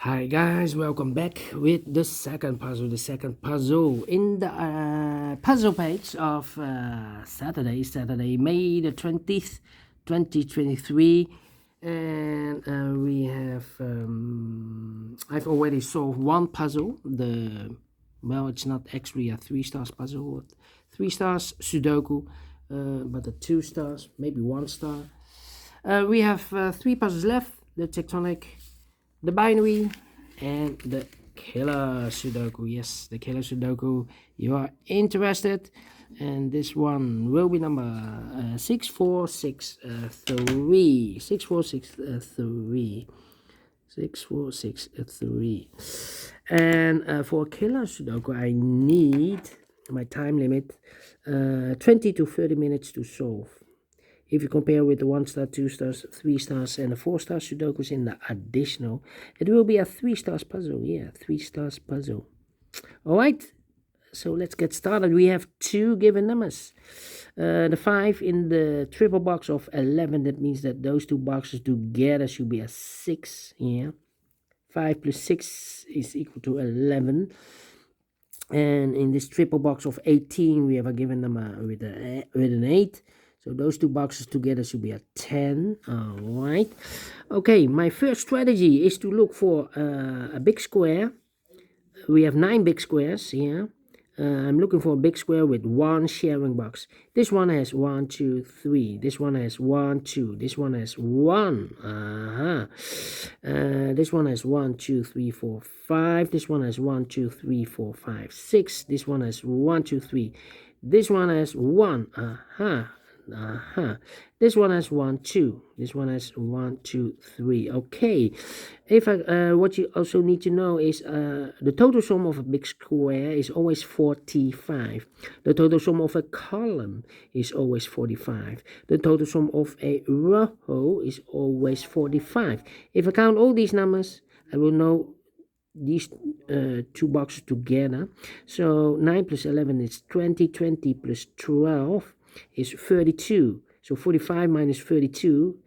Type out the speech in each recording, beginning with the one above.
Hi guys, welcome back with the second puzzle. In the puzzle page of Saturday, May the 20th, 2023, and we have I've already solved one puzzle. It's not actually a 3 stars puzzle, 3 stars Sudoku, but the 2 stars, maybe 1 star. We have 3 puzzles left: the tectonic, the binary, and the Killer Sudoku. Yes, the Killer Sudoku. You are interested, and this one will be number 6463. 6463. 6463. And for Killer Sudoku, I need my time limit 20 to 30 minutes to solve. If you compare with the 1 star, 2 stars, 3 stars, and the 4 star Sudokus in the additional, it will be a 3 stars puzzle. Yeah, 3 stars puzzle. All right, so let's get started. We have 2 given numbers. The 5 in the triple box of 11. That means that those 2 boxes together should be a 6. Yeah, 5 plus 6 is equal to 11. And in this triple box of 18, we have a given number with an 8. So those 2 boxes together should be a 10. All right. Okay, my first strategy is to look for a big square. We have 9 big squares here. I'm looking for a big square with 1 sharing box. This one has 1, 2, 3. This one has 1, 2. This one has 1. This one has 1, 2, 3, 4, 5. This one has 1, 2, 3, 4, 5, 6. This one has 1, 2, 3. This one has 1. This one has 1, 2. This one has 1, 2, 3. Okay. If what you also need to know is the total sum of a big square is always 45. The total sum of a column is always 45. The total sum of a row is always 45. If I count all these numbers, I will know these 2 boxes together. So 9 plus 11 is 20. 20 plus 12 is 32. So 45 minus 32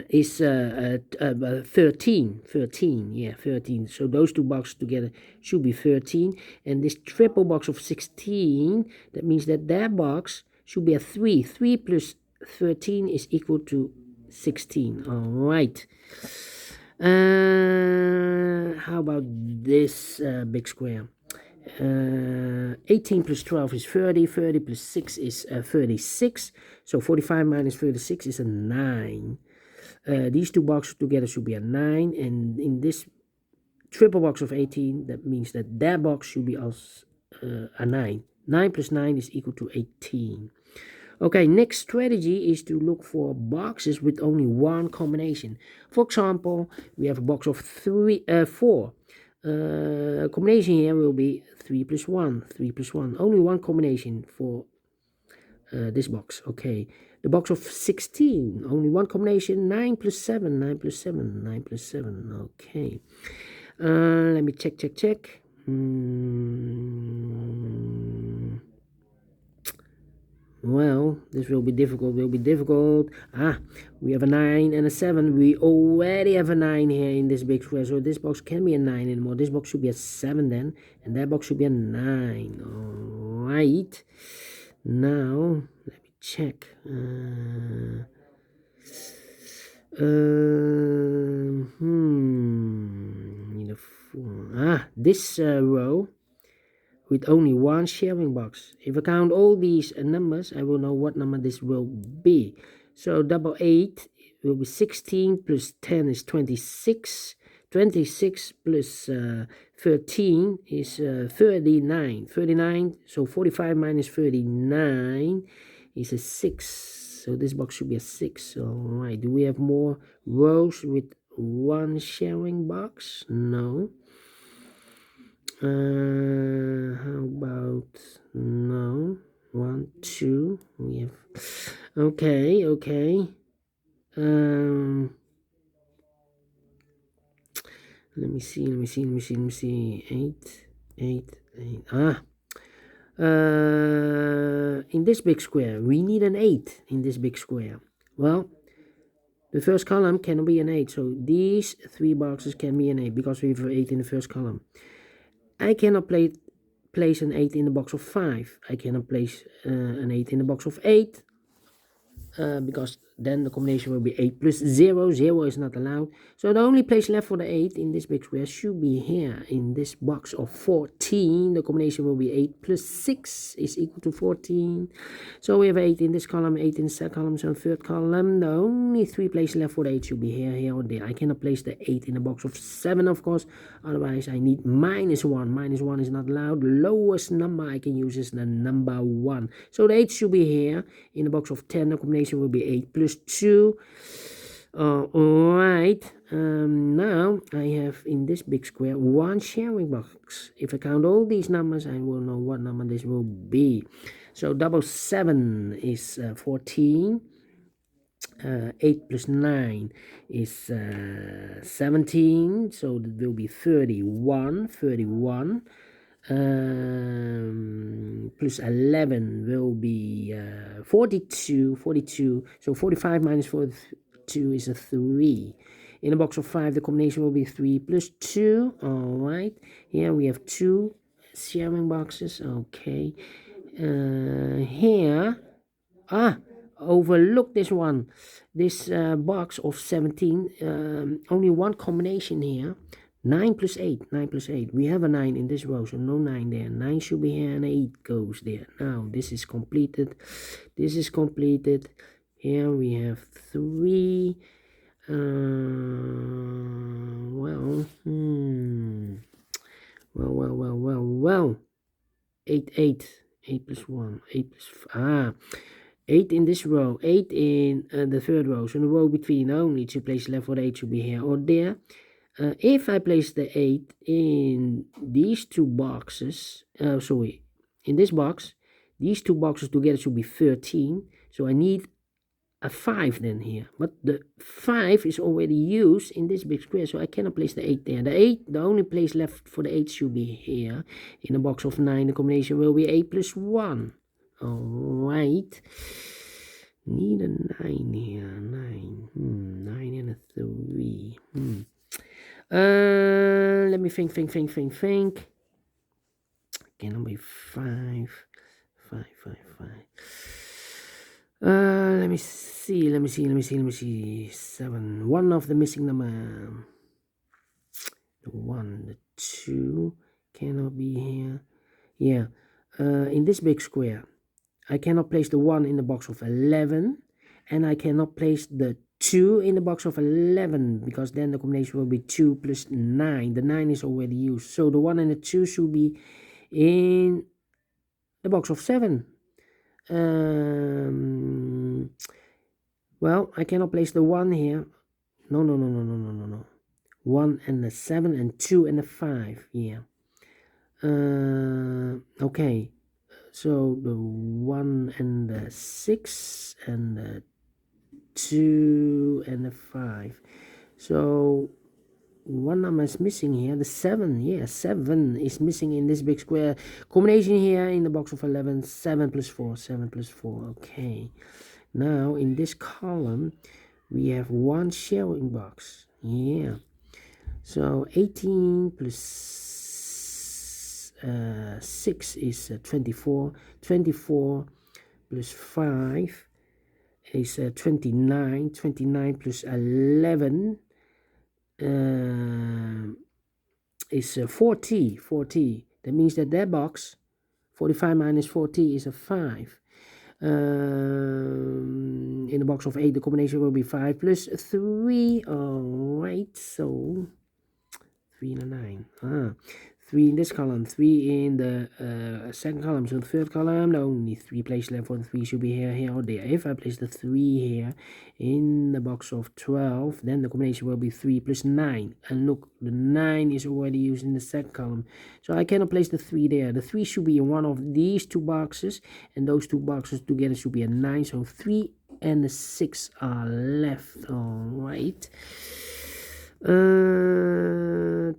is 13. 13, yeah, 13. So those 2 boxes together should be 13. And this triple box of 16, that means that box should be a 3. 3 plus 13 is equal to 16. All right. How about this big square? 18 plus 12 is 30. 30 plus 6 is 36. So 45 minus 36 is a 9. These 2 boxes together should be a 9. And in this triple box of 18, that means that box should be also a 9. 9 plus 9 is equal to 18. Okay, next strategy is to look for boxes with only 1 combination. For example, we have a box of 4. Combination here will be 3 plus 1. 3 plus 1. Only 1 combination for this box. Okay. The box of 16. Only 1 combination. 9 plus 7. 9 plus 7. 9 plus 7. Okay. Let me check. Well, this will be difficult. We have a 9 and a 7. We already have a 9 here in this big square. So this box can be a 9 anymore. This box should be a 7 then. And that box should be a 9. All right. Now, let me check. Need a 4. This row with only 1 sharing box. If I count all these numbers, I will know what number this will be. So double 8 will be 16 plus 10 is 26. 26 plus 13 is 39. 39, so 45 minus 39 is a 6. So this box should be a 6. All right. Do we have more rows with 1 sharing box? No. How about no? 1, 2. We have okay. Let me see. 8. In this big square, we need an 8 in this big square. Well, The first column cannot be an 8, so these 3 boxes can be an 8 because we have 8 in the first column. I cannot place an 8 in the box of 5. I cannot place an 8 in the box of 8. Because then the combination will be 8 plus 0. 0 is not allowed. So the only place left for the 8 in this big square should be here in this box of 14. The combination will be 8 plus 6 is equal to 14. So we have 8 in this column, 8 in the second column, so third column. The only 3 places left for the 8 should be here, here, or there. I cannot place the 8 in the box of 7, of course. Otherwise, I need minus 1. Minus 1 is not allowed. The lowest number I can use is the number 1. So the 8 should be here in the box of 10. The combination will be 8 plus 2. Alright, now I have in this big square 1 sharing box. If I count all these numbers, I will know what number this will be. So double 7 is 14. 8 plus 9 is 17. So that will be 31. 31. Plus 11 will be 42. 42. So 45 minus 42 is a 3. In a box of 5, the combination will be 3 plus 2. Alright. Here we have 2 sharing boxes. Okay. Here. Overlook this one. This box of 17. Only one combination here. 9 plus 8, 9 plus 8. We have a 9 in this row, so no 9 there. 9 should be here and 8 goes there. Now, this is completed. This is completed. Here we have 3. Well. 8, 8. 8 plus 1. 8 plus 8 in this row. 8 in the third row. So the row between only 2 places left for the 8 should be here or there. If I place the 8 in these 2 boxes, in this box, these 2 boxes together should be 13. So I need a 5 then here. But the 5 is already used in this big square, so I cannot place the 8 there. The only place left for the 8 should be here. In a box of 9, the combination will be 8 plus 1. Alright. Need a 9 here. 9. 9 and a 3. Let me think. Cannot be 5. 5. Let me see. 7. One of the missing number. The 1, the 2 cannot be here. Yeah. In this big square, I cannot place the 1 in the box of 11, and I cannot place the 2 in the box of 11, because then the combination will be 2 plus 9. The 9 is already used. So the 1 and the 2 should be in the box of 7. Well, I cannot place the 1 here. No. 1 and the 7 and 2 and the 5. Yeah. Okay. So the 1 and the 6 and the 2 and the 5. So one number is missing here. The 7. Yeah, 7 is missing in this big square. Combination here in the box of 11. 7 plus 4. 7 plus 4. Okay. Now in this column we have 1 sharing box. Yeah. So 18 plus 6 is 24. 24 plus 5 is 29. 29 plus 11 is 40. 40. That means that box, 45 minus 40 is a 5. In the box of 8, the combination will be 5 plus 3. Alright, so 3 and a 9. 3 in this column, 3 in the second column. So the third column, the only 3 places left for the 3 should be here, or there. If I place the 3 here in the box of 12, then the combination will be 3 plus 9. And look, the 9 is already used in the second column. So I cannot place the 3 there. The 3 should be in one of these 2 boxes, and those 2 boxes together should be a 9. So 3 and the 6 are left. Alright. 10.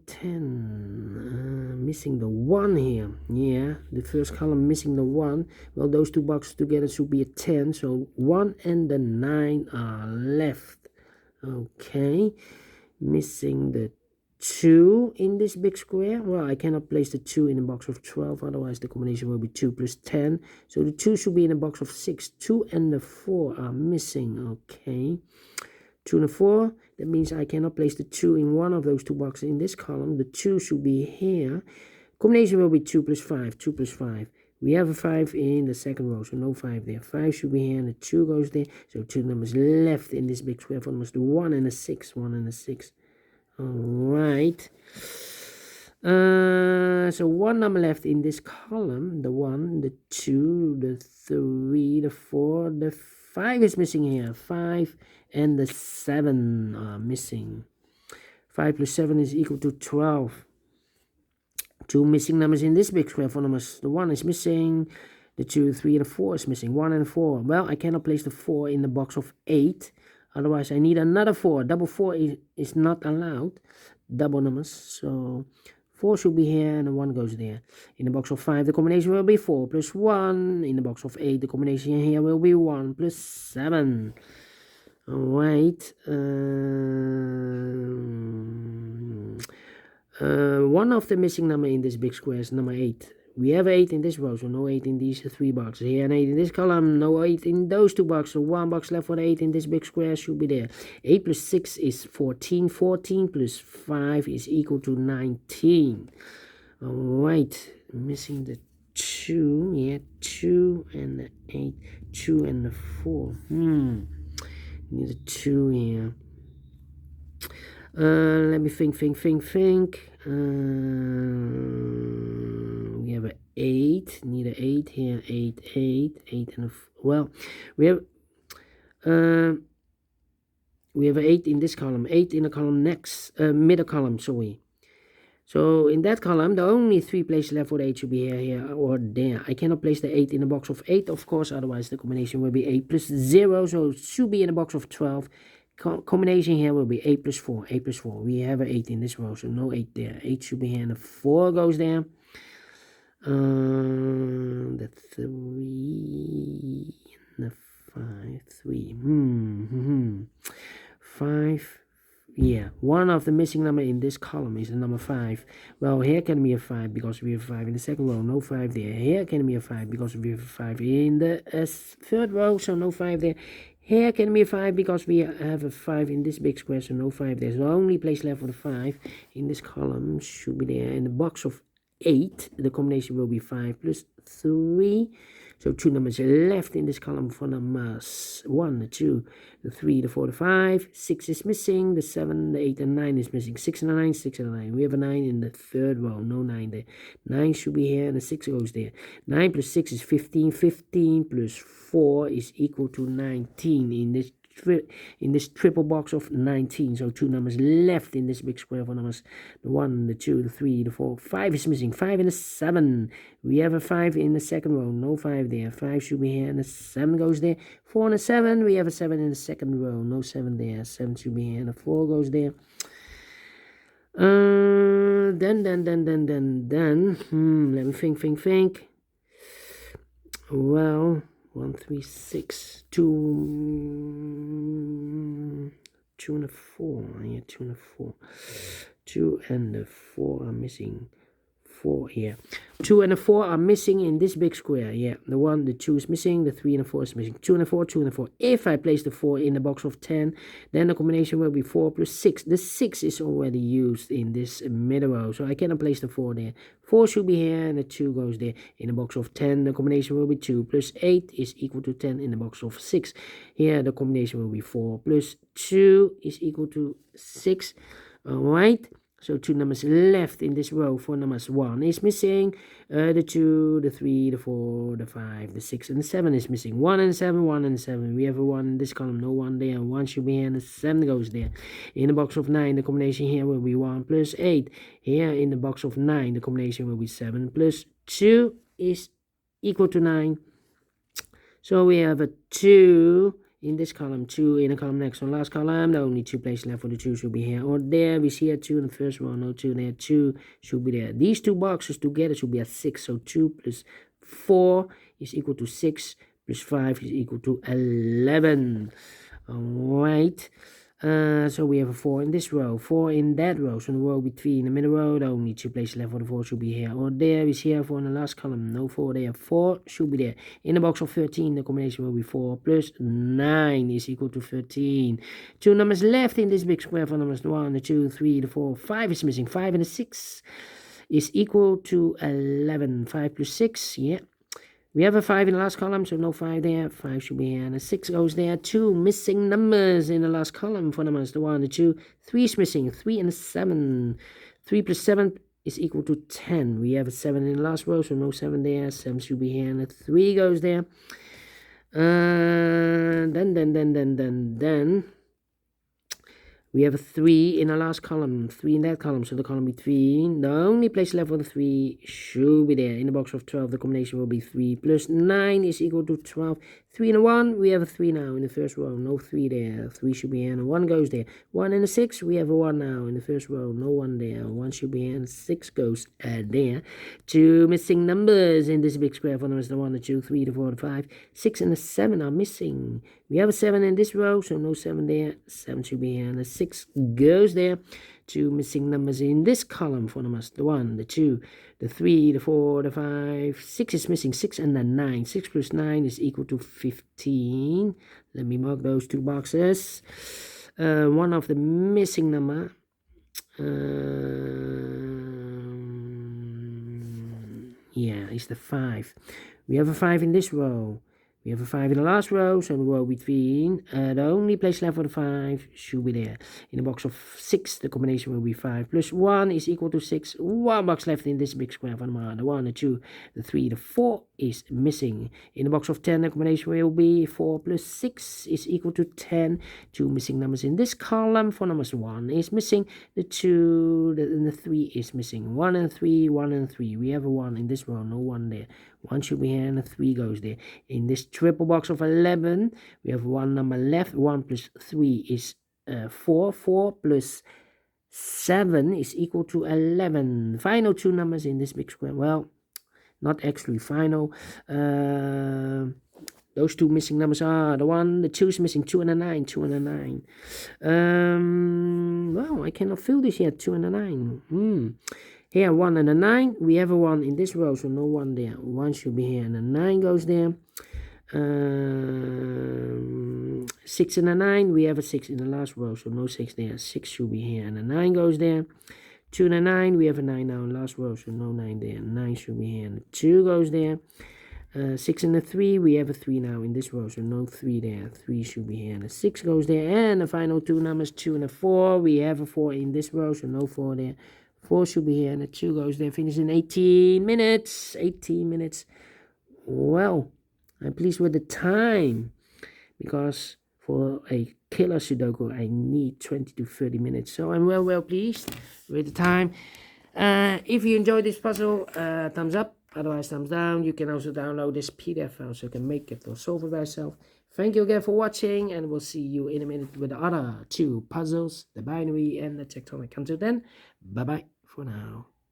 Missing the 1 here. Yeah, the first column missing the 1. Well, those 2 boxes together should be a 10. So 1 and the 9 are left. Okay, missing the 2 in this big square. Well, I cannot place the 2 in a box of 12, otherwise the combination will be 2 plus 10. So the 2 should be in a box of 6. 2 and the 4 are missing. Okay, 2 and the 4. That means I cannot place the 2 in one of those two boxes in this column. The 2 should be here. Combination will be 2 plus 5. 2 plus 5. We have a 5 in the second row, so no 5 there. 5 should be here, and the 2 goes there. So 2 numbers left in this big square for numbers. The 1 and the 6. 1 and the 6. Alright. So 1 number left in this column. The 1, the 2, the 3, the 4, the 5 is missing here. 5 and the 7 are missing. 5 plus 7 is equal to 12. 2 missing numbers in this big square for numbers. The 1 is missing. The 2, 3, and the 4 is missing. 1 and 4. Well, I cannot place the 4 in the box of 8. Otherwise, I need another 4. Double 4 is not allowed. Double numbers. So 4 should be here and the 1 goes there. In the box of 5, the combination will be 4 plus 1. In the box of 8, the combination here will be 1 plus 7. Alright. One of the missing number in this big square is number 8. We have 8 in this row, so no 8 in these 3 boxes. Here and 8 in this column, no 8 in those 2 boxes. So 1 box left for the 8 in this big square should be there. 8 plus 6 is 14. 14 plus 5 is equal to 19. Alright, missing the 2. Yeah, 2 and the 8. 2 and the 4. Need a 2 here. Let me think. We have an 8. Need an 8 here. 8 and a well, we have an 8 in this column. 8 in the column next, middle column. Sorry. So in that column, the only 3 places left for the 8 should be here, or there. I cannot place the 8 in the box of 8, of course. Otherwise, the combination will be 8 plus 0. So it should be in the box of 12. Combination here will be 8 plus 4. 8 plus 4. We have an 8 in this row, so no 8 there. 8 should be here, and the 4 goes there. The 3 and the 5. 3. 5. Yeah, one of the missing number in this column is the number 5. Well, here can be a 5 because we have 5 in the second row, no 5 there. Here can be a 5 because we have 5 in the third row, so no 5 there. Here can be a 5 because we have a 5 in this big square, so no 5 there. So the only place left for the 5 in this column should be there. In the box of 8, the combination will be 5 plus 3. So 2 numbers left in this column for numbers 1, the 2, the 3, the 4, the 5. 6 is missing. The 7, the 8, and 9 is missing. 6 and a 9, 6 and a 9. We have a 9 in the third row. No 9 there. 9 should be here, and the 6 goes there. 9 plus 6 is 15. 15 plus 4 is equal to 19 in this triple box of 19. So 2 numbers left in this big square for numbers the 1, the 2, the 3, the 4. 5 is missing. 5 and a 7. We have a 5 in the second row. No 5 there. 5 should be here, and the 7 goes there. 4 and a 7. We have a 7 in the second row. No 7 there. 7 should be here, and the 4 goes there. Then. Let me think. Well, 1, 3, 6, 2 and a 4. Yeah, 2 and a 4. 2 and the 4 are missing. 4 here. 2 and the 4 are missing in this big square. Yeah, the 1, the 2 is missing. The 3 and the 4 is missing. 2 and the 4, 2 and the 4. If I place the 4 in the box of 10, then the combination will be 4 plus 6. The 6 is already used in this middle row, so I cannot place the 4 there. 4 should be here, and the 2 goes there. In the box of 10, the combination will be 2 plus 8 is equal to 10 in the box of 6. Here, the combination will be 4 plus 2 is equal to 6. Alright. So 2 numbers left in this row for numbers 1 is missing. The 2, the 3, the 4, the 5, the 6, and the 7 is missing. 1 and 7, 1 and 7. We have a 1 in this column, no 1 there. 1 should be here, and the 7 goes there. In the box of 9, the combination here will be 1 plus 8. Here in the box of 9, the combination will be 7 plus 2 is equal to 9. So we have a 2 in this column, 2 in the column next. So last column, the only 2 places left for the 2 should be here or there. We see a 2 in the first one, no 2 there. 2 should be there. These 2 boxes together should be at 6. So 2 plus 4 is equal to 6 plus 5 is equal to 11. Alright. So we have a 4 in this row, 4 in that row. So the row between the middle row, the only 2 places left for the 4 should be here or there. Is here 4 in the last column, no 4 there. 4 should be there. In the box of 13, the combination will be 4 plus 9 is equal to 13. 2 numbers left in this big square for numbers 1, the 2, 3, the 4, 5 is missing. 5 and the 6 is equal to 11. 5 plus 6, yeah. We have a 5 in the last column, so no 5 there. 5 should be here, and a 6 goes there. 2 missing numbers in the last column for numbers. The 1, the 2, 3 is missing. 3 and a 7. 3 plus 7 is equal to 10. We have a 7 in the last row, so no 7 there. 7 should be here, and a 3 goes there. Then we have a 3 in the last column, 3 in that column, so the column between, the only place left for the 3 should be there. In the box of 12, the combination will be 3 plus 9 is equal to 12. 3 and a 1, we have a 3 now in the first row, no 3 there. 3 should be here, and a 1 goes there. 1 and a 6, we have a 1 now in the first row, no 1 there. 1 should be here, and 6 goes there. 2 missing numbers in this big square for numbers, the 1, the 2, 3, the 4, the 5. 6 and a 7 are missing. We have a 7 in this row, so no 7 there. 7 should be here, and a 6 goes there. 2 missing numbers in this column for numbers, the 1, the 2, the 3, the 4, the 5. 6 is missing. 6 and the 9. 6 plus 9 is equal to 15. Let me mark those 2 boxes. One of the missing number. Yeah, is the 5. We have a 5 in this row. We have a 5 in the last row, so the row between, the only place left for the 5 should be there. In the box of 6, the combination will be 5 plus 1 is equal to 6. 1 box left in this big square for the 1, the 2, the 3, the 4 is missing. In the box of 10, the combination will be 4 plus 6 is equal to 10. 2 missing numbers in this column for numbers. 1 is missing, the 2, and the 3 is missing. 1 and 3, 1 and 3. We have a 1 in this row, no 1 there. 1 should be here, and a 3 goes there. In this triple box of 11, we have 1 number left. 1 plus 3 is 4. 4 plus 7 is equal to 11. Final 2 numbers in this big square. Well, not actually final. Those 2 missing numbers are the 1, the 2 is missing. 2 and a 9. 2 and a 9. Well, I cannot fill this yet. 2 and a 9. Here, 1 and a 9. We have a 1 in this row, so no 1 there. 1 should be here, and a 9 goes there. 6 and a 9. We have a 6 in the last row, so no 6 there. 6 should be here, and a 9 goes there. 2 and a 9. We have a 9 now in the last row, so no 9 there. 9 should be here, and a 2 goes there. 6 and a 3. We have a 3 now in this row, so no 3 there. 3 should be here, and a 6 goes there. And the final 2 numbers, 2 and a 4. We have a 4 in this row, so no 4 there. 4 should be here, and a 2 goes there. Finish in 18 minutes. 18 minutes. Well, I'm pleased with the time, because for a killer Sudoku, I need 20 to 30 minutes. So I'm well pleased with the time. If you enjoyed this puzzle, thumbs up. Otherwise, thumbs down. You can also download this PDF file so you can make it or solve it by yourself. Thank you again for watching, and we'll see you in a minute with the other 2 puzzles, the binary and the tectonic. Until then, bye-bye for now.